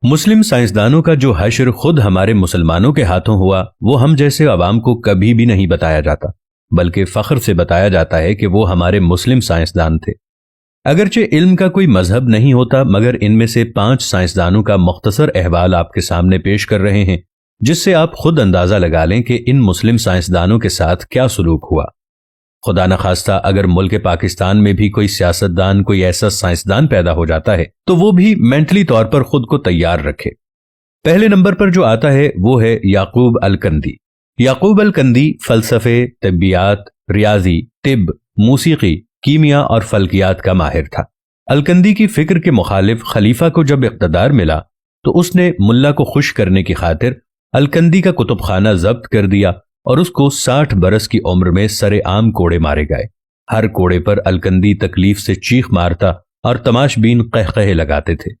मुस्लिम साइंसदानों का जो हश्र खुद हमारे मुसलमानों के हाथों हुआ, वो हम जैसे अवाम को कभी भी नहीं बताया जाता, बल्कि फख्र से बताया जाता है कि वो हमारे मुस्लिम साइंसदान थे। अगरचे इल्म का कोई मजहब नहीं होता, मगर इनमें से 5 साइंसदानों का मुख्तसर अहवाल आपके सामने पेश कर रहे हैं, जिससे आप खुद अंदाजा लगा लें कि इन मुस्लिम साइंसदानों के साथ क्या सलूक हुआ। खुदा न खास्ता अगर मुल्क पाकिस्तान में भी कोई सियासतदान, कोई ऐसा साइंसदान पैदा हो जाता है तो वो भी मेंटली तौर पर खुद को तैयार रखे। पहले नंबर पर जो आता है वो है याकूब अल-कंदी। याकूब अल-कंदी फलसफे, तिब्बियात, रियाजी, तिब, मूसीकी, कीमिया और फल्कियात का माहिर था। अल-कंदी की फिक्र के मुखालिफ खलीफा को जब इख्तदार मिला तो उसने मुल्ला को खुश करने की खातिर अल-कंदी का कुतुबखाना जब्त कर दिया और उसको 60 बरस की उम्र में सरे आम कोड़े मारे गए। हर कोड़े पर अल-कंदी तकलीफ से चीख मारता और तमाशबीन कहकहे लगाते थे।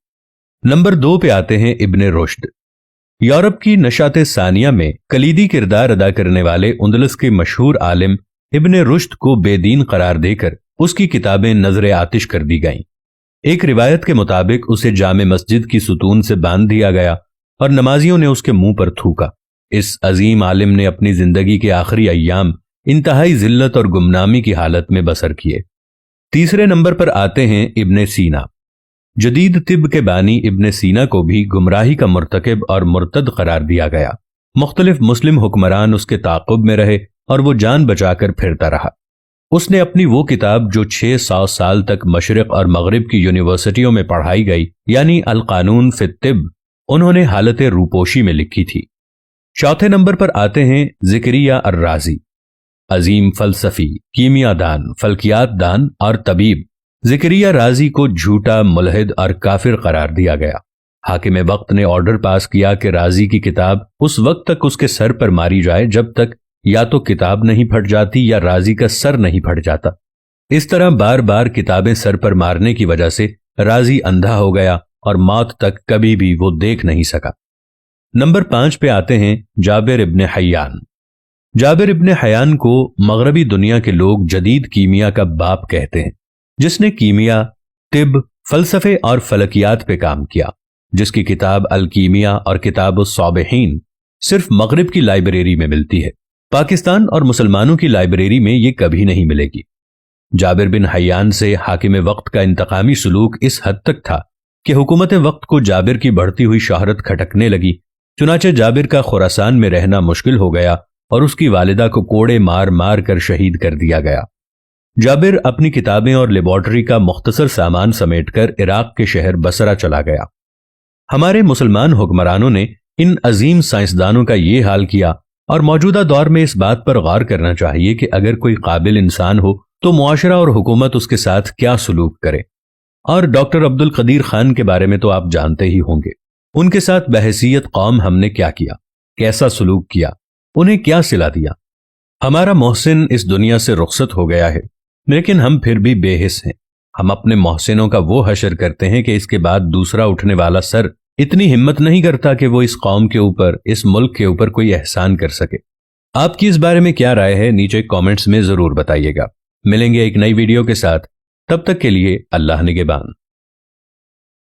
नंबर 2 पे आते हैं इब्ने रुश्द। यूरोप की नशात सानिया में कलीदी किरदार अदा करने वाले उंदलस के मशहूर आलिम इब्ने रुश्द को बेदीन करार देकर उसकी किताबें नजर आतिश कर दी गईं। एक रिवायत के मुताबिक उसे जामे मस्जिद की सुतून से बांध दिया गया और नमाजियों ने उसके मुंह पर थूका। इस अजीम आलिम ने अपनी जिंदगी के आखिरी अय्याम इंतहाई जिल्लत और गुमनामी की हालत में बसर किए। तीसरे नंबर पर आते हैं इब्ने सीना। जदीद तिब के बानी इब्ने सीना को भी गुमराही का मुर्तकिब और मुर्तद करार दिया गया। मुख्तलिफ मुस्लिम हुक्मरान उसके ताक़ुब में रहे और वो जान बचाकर फिरता रहा। उसने अपनी वो किताब जो 600 साल तक मशरिक और मगरिब की यूनिवर्सिटियों में पढ़ाई गई, यानी अल कानून फित तिब, उन्होंने हालत रूपोशी में लिखी थी। चौथे नंबर पर आते हैं ज़िक्रिया अर्राज़ी। अजीम फलसफी, कीमियादान, फल्कियात दान और तबीब ज़िक्रिया राज़ी को झूठा, मुलहिद और काफिर करार दिया गया। हाकिम वक्त ने ऑर्डर पास किया कि राज़ी की किताब उस वक्त तक उसके सर पर मारी जाए जब तक या तो किताब नहीं फट जाती या राज़ी का सर नहीं फट जाता। इस तरह बार बार किताबें सर पर मारने की वजह से राज़ी अंधा हो गया और मौत तक कभी भी वो देख नहीं सका। नंबर 5 पे आते हैं जाबिर इब्ने हय्यान। जाबिर इब्ने हय्यान को मगरबी दुनिया के लोग जदीद कीमिया का बाप कहते हैं, जिसने कीमिया, तिब, फलसफे और फलकियात पे काम किया, जिसकी किताब अल कीमिया और किताब उस-साबिहीन सिर्फ मगरिब की लाइब्रेरी में मिलती है। पाकिस्तान और मुसलमानों की लाइब्रेरी में ये कभी नहीं मिलेगी। जाबिर बिन हय्यान से हाकिम वक्त का इंतकामी सलूक इस हद तक था कि हुकूमत वक्त को जाबिर की बढ़ती हुई शोहरत खटकने लगी। चुनाचे जाबिर का खुरासान में रहना मुश्किल हो गया और उसकी वालिदा को कोड़े मार मार कर शहीद कर दिया गया। जाबिर अपनी किताबें और लेबॉर्टरी का मुख्तसर सामान समेटकर इराक के शहर बसरा चला गया। हमारे मुसलमान हुक्मरानों ने इन अजीम साइंसदानों का ये हाल किया और मौजूदा दौर में इस बात पर गौर करना चाहिए कि अगर कोई काबिल इंसान हो तो मुआशरा और हुकूमत उसके साथ क्या सलूक करे। और डॉक्टर अब्दुल कदीर खान के बारे में तो आप जानते ही होंगे। उनके साथ बहसीयत कौम हमने क्या किया, कैसा सलूक किया, उन्हें क्या सिला दिया। हमारा मोहसिन इस दुनिया से रुखसत हो गया है, लेकिन हम फिर भी बेहिस हैं। हम अपने मोहसिनों का वो हशर करते हैं कि इसके बाद दूसरा उठने वाला सर इतनी हिम्मत नहीं करता कि वो इस कौम के ऊपर, इस मुल्क के ऊपर कोई एहसान कर सके। आपकी इस बारे में क्या राय है, नीचे कमेंट्स में जरूर बताइएगा। मिलेंगे एक नई वीडियो के साथ, तब तक के लिए अल्लाह निगहबान।